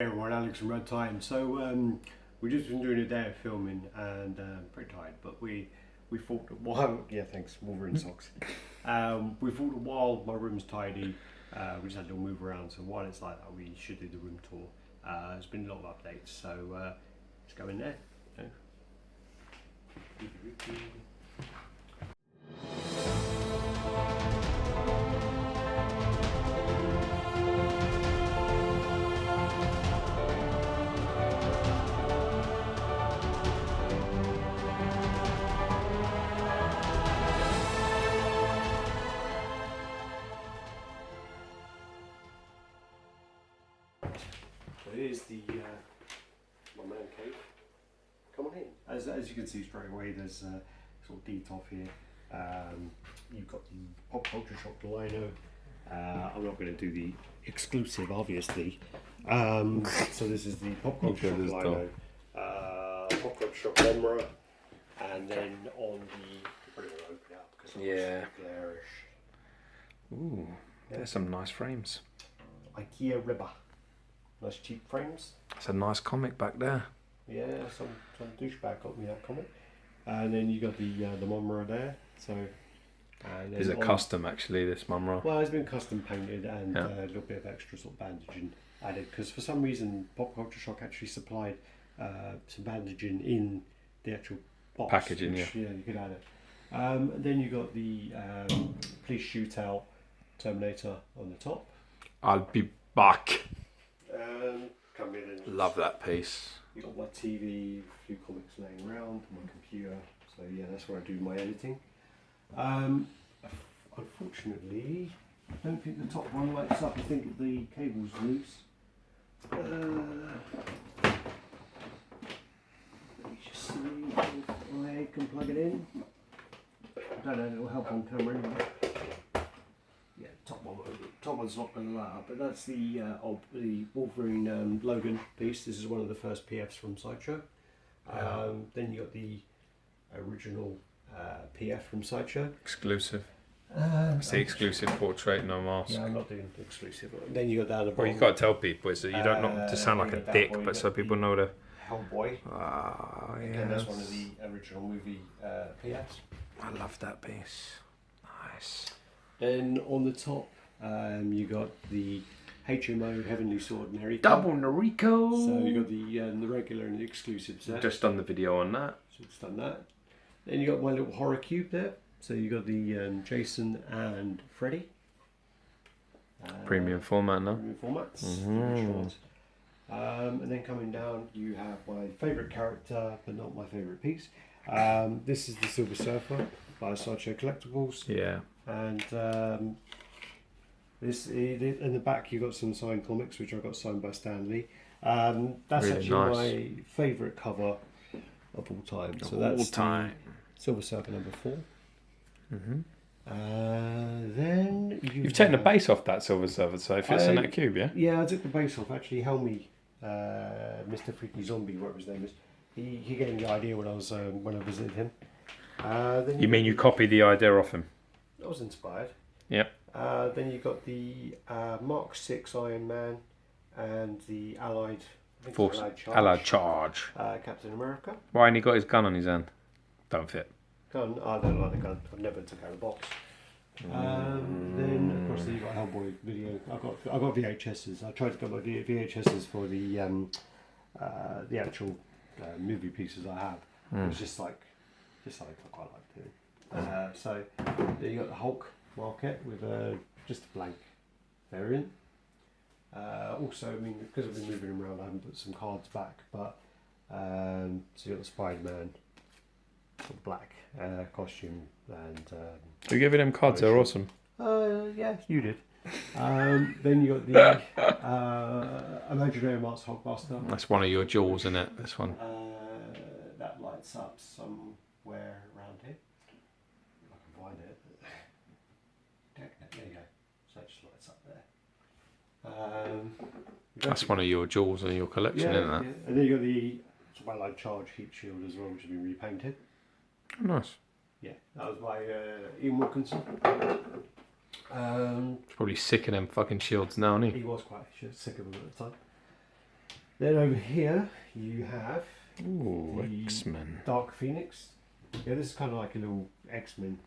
Hey everyone, Alex from RaddTitan. So we've just been doing a day of filming and pretty tired, but we thought that while thanks Wolverine socks. We thought that while my room's tidy, we just had a little move around. So while it's like that, we should do the room tour. There's been a lot of updates, so let's go in there. So here's the my man cave. Come on in. As you can see straight away, there's sort of detail here. You've got the Pop Culture Shock lino. I'm not going to do the exclusive, obviously. So this is the Pop Culture Shock lino, Pop Culture Shock Manga, and then on the probably going to open it up because it's glarish. Ooh, there's some nice frames. IKEA Ribber. Nice cheap frames. That's a nice comic back there. Yeah, some douchebag got me that comic. And then you got the Mumra there. So It's a custom actually, this Mumra. Well, it's been custom painted and a little bit of extra sort of bandaging added because for some reason Pop Culture Shock actually supplied some bandaging in the actual box. Packaging, which, yeah, you could add it. And then you got the Police Shootout Terminator on the top. I'll be back. Come in and Love that piece. you got my TV, a few comics laying around, my computer. So yeah, that's where I do my editing. Unfortunately, I don't think the top one lights up. I think the cable's loose. Let me just see if I can plug it in. I don't know if it'll help on camera anyway. Yeah, top one's not going to light up, but that's the Wolverine Logan piece. This is one of the first PFs from Sideshow. Then you got the original PF from Sideshow. Exclusive. It's the exclusive portrait, no mask. Yeah, I'm not doing the exclusive. Then you got down the bottom. Well, you got to tell people so you don't not to sound like a dick, but so people know the. Hellboy. Again, that's one of the original movie PFs. I love that piece. Nice. Then on the top, you got the HMO Heavenly Sword Nariko. Double Nariko. So you got the regular and the exclusive set. Just done the video on that. So it's done that. Then you got my little horror cube there. So you got the Jason and Freddy. Premium format now. Premium formats. And then coming down, you have my favourite character, but not my favourite piece. This is the Silver Surfer by Sideshow Collectibles. Yeah. And in the back you got some signed comics which I got signed by Stan Lee. That's really actually nice. my favourite cover of all time. So All that's time. Silver Surfer number 4. Mm-hmm. Then You've taken the base off that Silver Surfer, so it fits in that cube, yeah? Yeah, I took the base off. Actually, Helmy, Mr. Freaky Zombie, whatever his name is, he gave me the idea when I visited him. Then You mean you copied the idea off him? I was inspired. Yep. Then you got the Mark 6 Iron Man and the Allied Force Allied Charge. Captain America. Why ain't he got his gun on his hand? Don't fit. Gun. I don't like the gun. I never took out the box. Then of course you got Hellboy video. I got VHSs. I tried to get my VHSs for the actual movie pieces I have. It was just something I quite like doing. So then you got the Hulk market with just a blank variant. Also, I mean, because I've been moving around, I haven't put some cards back, but so you got the Spider-Man black costume and. Who gave you them cards? They're awesome. Yeah, you did. Then you got the Imaginary Marks Hulkbuster. That's one of your jewels, isn't it? This one. That lights up somewhere around here. If I can find it. There you go. So it just lights up there. That's one of your jewels in your collection, isn't it? Yeah. And then you got the Allied Charge heat shield as well, which has been repainted. Oh, nice. Yeah, that was by Ian Wilkinson. He's probably sick of them fucking shields now, isn't he? He was quite sick of them at the time. Then over here you have Ooh, the X-Men. Dark Phoenix. Yeah, this is kind of like a little X-Men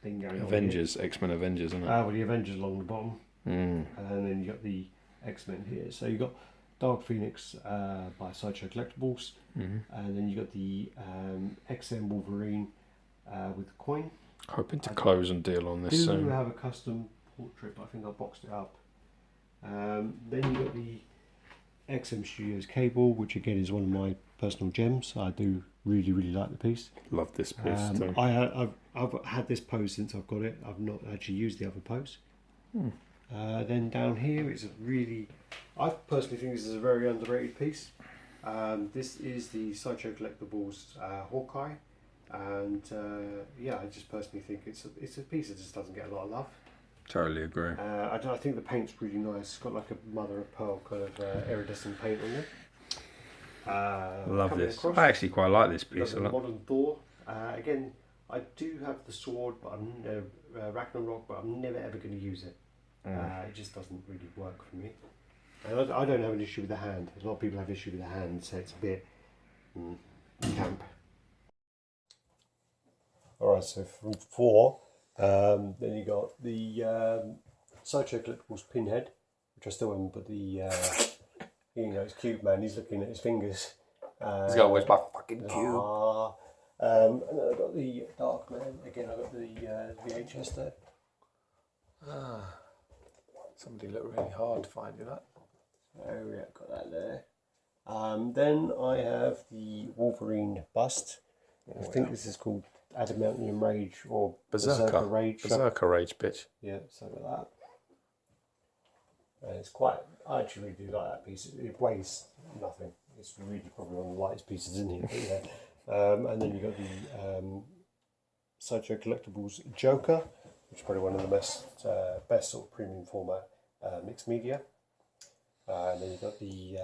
thing going Avengers, X-Men Avengers, isn't it? Well, the Avengers along the bottom. Mm. And then you got the X-Men here. So you got Dark Phoenix by Sideshow Collectibles. Mm-hmm. And then you got the XM Wolverine with the coin. Hoping to close and deal on this Do soon. have a custom portrait, but I think I boxed it up. Then you got the XM Studios cable, which again is one of my personal gems. I do really like the piece. Love this piece too. I've had this pose since I've got it. I've not actually used the other pose. Then down here it's a really, I personally think this is a very underrated piece. This is the Sideshow Collectibles Hawkeye, and yeah, I just personally think it's a piece that just doesn't get a lot of love. Totally agree. I think the paint's really nice. It's got like a mother of pearl kind of iridescent paint on there. Love this. Across, I actually quite like this piece a lot. Modern Thor. Again, I do have the sword, but I'm Ragnarok, but I'm never ever going to use it. It just doesn't really work for me. And I don't have an issue with the hand. A lot of people have issue with the hand, so it's a bit camp. Alright, so from 4, then you got the Sideshow Collectibles Pinhead, which I still haven't put the, you know, it's Cube Man, he's looking at his fingers. He's got always my fucking cube. And then I've got the Dark Man, again I've got the VHS there. Somebody looked really hard to find you that. Oh yeah, got that there. Then I have the Wolverine bust. I think this is called Adamantium Rage or Berserker Rage. Berserker Rage, bitch. Yeah, something like that. And it's quite, I actually really do like that piece. It weighs nothing. It's really probably one of the lightest pieces in here. But yeah. And then you got the Sideshow Collectibles Joker, which is probably one of the best sort of premium format mixed media. And then you've got the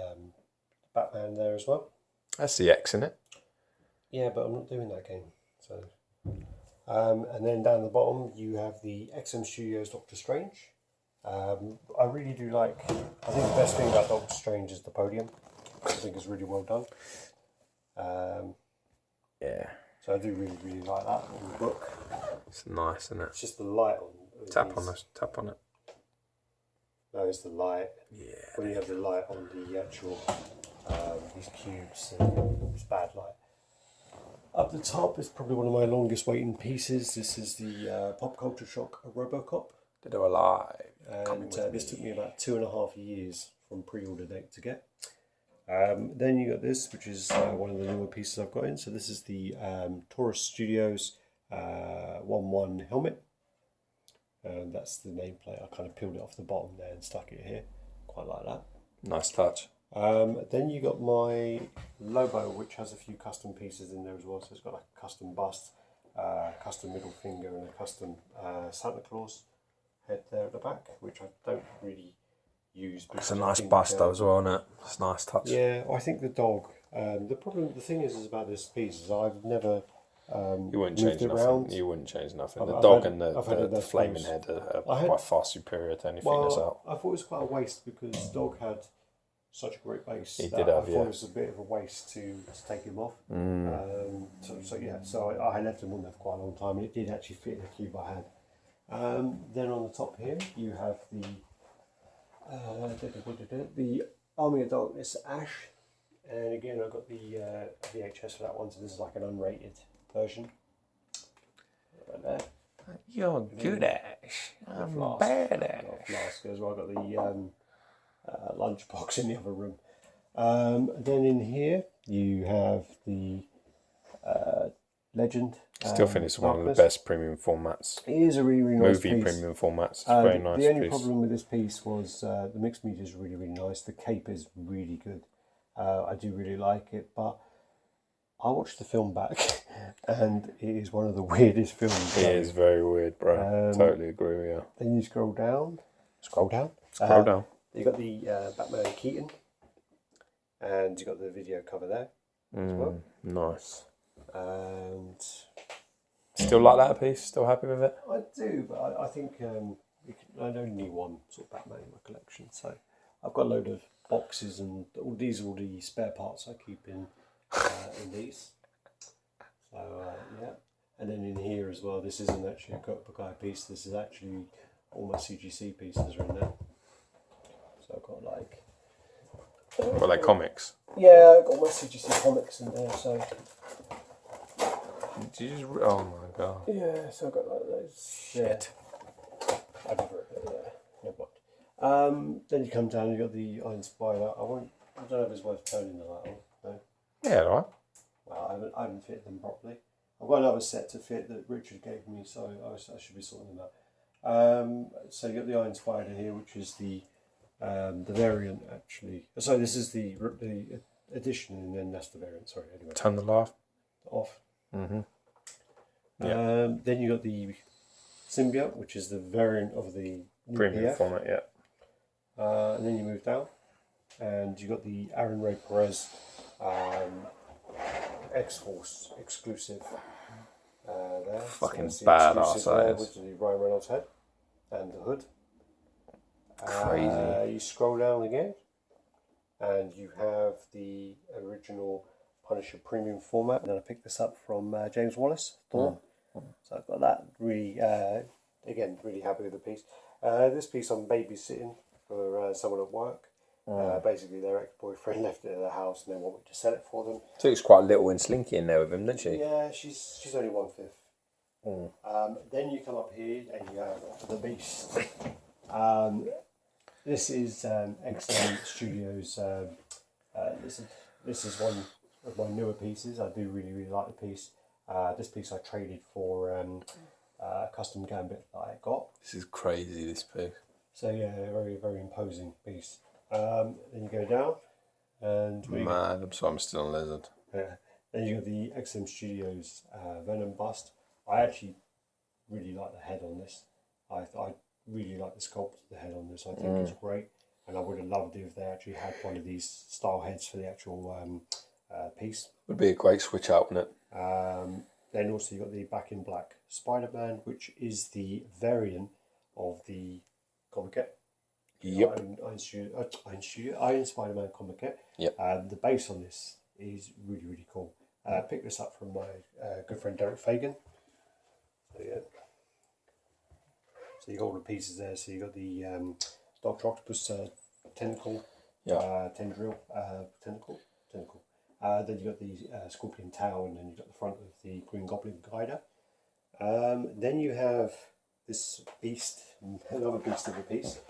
Batman there as well. That's the X, isn't it? Yeah, but I'm not doing that game. So, and then down the bottom you have the XM Studios Doctor Strange. I really do like. I think the best thing about Doctor Strange is the podium. I think it's really well done. Yeah. So I do really like that in the book. It's nice, isn't it? It's just the light on. Tap on this. Tap on it. No, it's the light. Yeah. When you have the light on the actual these cubes, it's bad light. Up the top is probably one of my longest waiting pieces. This is the Pop Culture Shock Robocop. Did it alive. And this took me about 2.5 years from pre-order date to get. Then you got this, which is one of the newer pieces I've got in. So this is the Taurus Studios 1-1 helmet. And that's the nameplate. I kind of peeled it off the bottom there and stuck it here. Quite like that. Nice touch. Then you got my Lobo, which has a few custom pieces in there as well. So it's got like a custom bust, custom middle finger, and a custom Santa Claus head there at the back, which I don't really use. It's a nice bust though as well, isn't it? It's a nice touch. Yeah, I think the dog. The thing is about this piece is I've never you wouldn't change nothing. Around. You wouldn't change nothing. The I've dog had- and I've had the enough flaming times. head are I had- quite far superior to anything that's out. I thought it was quite a waste because dog had such a great base. He that did have, I thought it was a bit of a waste to take him off. So I left him on there for quite a long time, and it did actually fit in the cube I had. Then on the top here you have the Army of Darkness Ash, and again I've got the VHS for that one, so this is like an unrated version. Right there. You're good, Ash. I'm Flask. bad, Got a Ash. flask as well. I've got the lunchbox in the other room. Then in here you have the Legend. Still think it's one of the Darkness. best premium formats. It is a really nice Movie piece. premium formats. It's a very nice The only piece. problem with this piece was the mixed media is really nice. The cape is really good. I do really like it, but I watched the film back, and it is one of the weirdest films. It is very weird, bro. Totally agree with you. Then you scroll down. Scroll down. Scroll down. You got the Batman Keaton, and you got the video cover there as well. Nice. And Still like that piece? Still happy with it? I do, but I think I only need one sort of Batman in my collection, so I've got a load of boxes, and all these are all the spare parts I keep in these. So yeah, and then in here as well. This isn't actually a Cobra Kai piece. This is actually all my CGC pieces are in there. So I've got like. Well, like comics. Yeah, I've got my CGC comics in there. So. Did you just, oh my god. Yeah, so I've got like those. Shit. Yeah. I've never no point. Then you come down and you've got the Iron Spider. I don't know if it's worth turning the light on. No. Yeah, right. Well, I haven't fitted them properly. I've got another set to fit that Richard gave me, so I should be sorting them out. So you've got the Iron Spider here, which is the variant actually. So this is the edition, and then that's the variant. Sorry, anyway. Turn the light Off. Mm-hmm. Yeah. Then you got the Symbiote, which is the variant of the Premium format, yeah. And then you move down, and you got the Aaron Ray Perez X-Force exclusive there. Fucking so badass that is. with the Ryan Reynolds head and the hood. Crazy. You scroll down again, and you have the original Punisher premium format. And then I picked this up from James Wallace, Thor. So I've got that. Really, again, really happy with the piece. This piece I'm babysitting for someone at work. Basically, their ex-boyfriend left it at the house, and they want me to sell it for them. She looks quite little and slinky in there with him, doesn't she? Yeah, she's only 1/5. Then you come up here and you have the beast. This is XM Studios. This is one of my newer pieces. I do really like the piece. This piece I traded for a custom gambit that I got. This is crazy, this piece. So yeah, very imposing piece. Then you go down, and Man, I'm sorry, I'm still on lizard. then you got the XM Studios Venom bust. I actually really like the head on this. I really like the sculpt of the head on this. I think it's great, and I would have loved it if they actually had one of these style heads for the actual piece. Would be a great switch out, wouldn't it? Then also you got the Back in Black Spider-Man, which is the variant of the comic kit. Yep. Iron Spider-Man comic kit. Yep. The base on this is really cool. I picked this up from my good friend Derek Fagan. So yeah. So you got all the pieces there. So you got the Doctor Octopus tentacle, tendril, tentacle. Then you got the Scorpion Tail, and then you got the front of the Green Goblin Glider. Then you have this beast, another beast of a piece.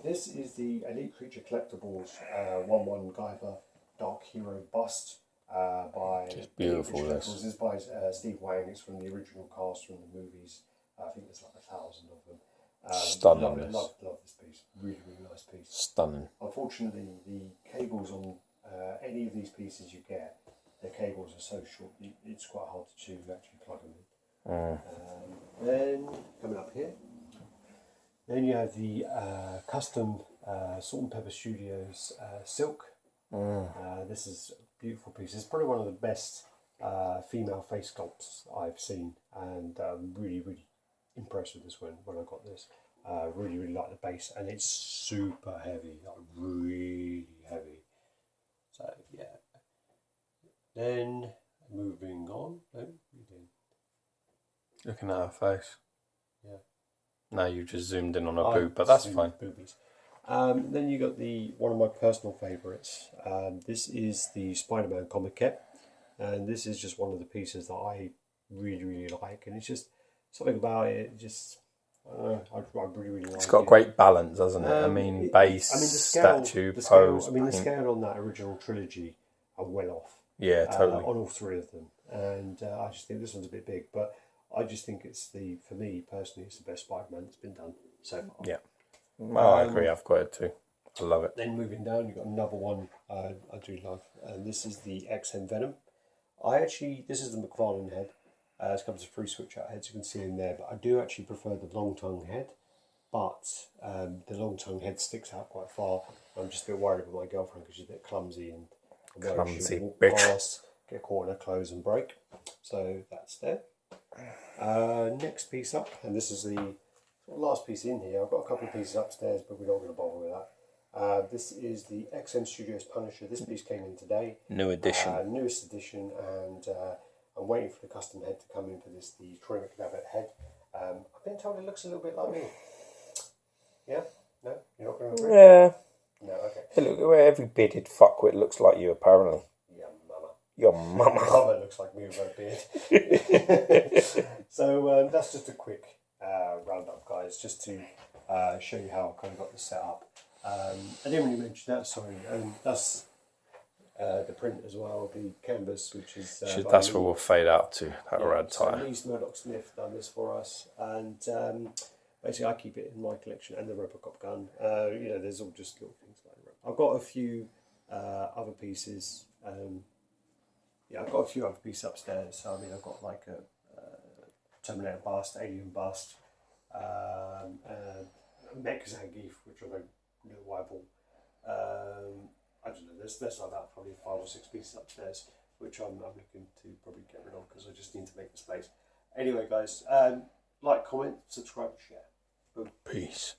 This is the Elite Creature Collectibles 1/1 Guyver Dark Hero bust by. Just beautiful. This is by Steve Wang. It's from the original cast from the movies. I think there's like 1,000 of them. Stunning. Love this piece. Really nice piece. Stunning. Unfortunately, the cables on any of these pieces you get, the cables are so short, it's quite hard to actually plug them in. Then, coming up here, then you have the custom Salt and Pepper Studios Silk. This is a beautiful piece. It's probably one of the best female face sculpts I've seen, and really impressed with this when I got this. Really like the base, and it's super heavy, like really heavy. So yeah. Then moving on. No, you didn't. Looking at her face. Yeah. No, you just zoomed in on her boob, but that's fine. Boobies. Then you got one of my personal favourites. This is the Spider-Man comic kit, and this is just one of the pieces that I really like, and it's just something about it. Just I really like it. It's got great balance, hasn't it? Base, the scale, statue, the pose. scale, the scale on that original trilogy are well off. Yeah, totally. On all three of them, and I just think this one's a bit big, but I just think for me personally, it's the best Spider-Man that's been done so far. Yeah. Well, I agree. I've got it too. I love it. Then moving down, you've got another one I do love, and this is the XM Venom. This is the McFarlane head. It comes with 3 switch out heads, you can see in there, but I do actually prefer the long tongue head, but the long tongue head sticks out quite far. I'm just a bit worried about my girlfriend because she's a bit clumsy, and Clumsy walk bitch. past, get caught in her clothes and break. So that's there. Next piece up, and this is the last piece in here. I've got a couple of pieces upstairs, but we're not going to bother with that. This is the XM Studios Punisher. This piece came in today. New edition. Newest edition, and I'm waiting for the custom head to come in for this, the Troy McNabbit head. I've been told it looks a little bit like me. Yeah? No? You're not going to agree? Yeah. No, okay. Hey, look, every bearded fuckwit looks like you, apparently. Yeah, mama. Your mama. Mama looks like me with a beard. So that's just a quick roundup, guys, just to show you how I kind of got this set up. I didn't really mention that, sorry. That's the print as well, the canvas, which is... that's where we'll fade out to, that RaddTitan. So Lee's Murdoch-Smith done this for us, and basically I keep it in my collection, and the Robocop gun. You know, there's all just little things like that. I've got a few other pieces. I've got a few other pieces upstairs. So, I mean, I've got like a Terminator bust, Alien bust, Mech Zangief, which I don't know why I bought. I don't know, there's like that, probably 5 or 6 pieces upstairs, which I'm looking to probably get rid of because I just need to make the space. Anyway, guys, like, comment, subscribe, share. Boom. Peace.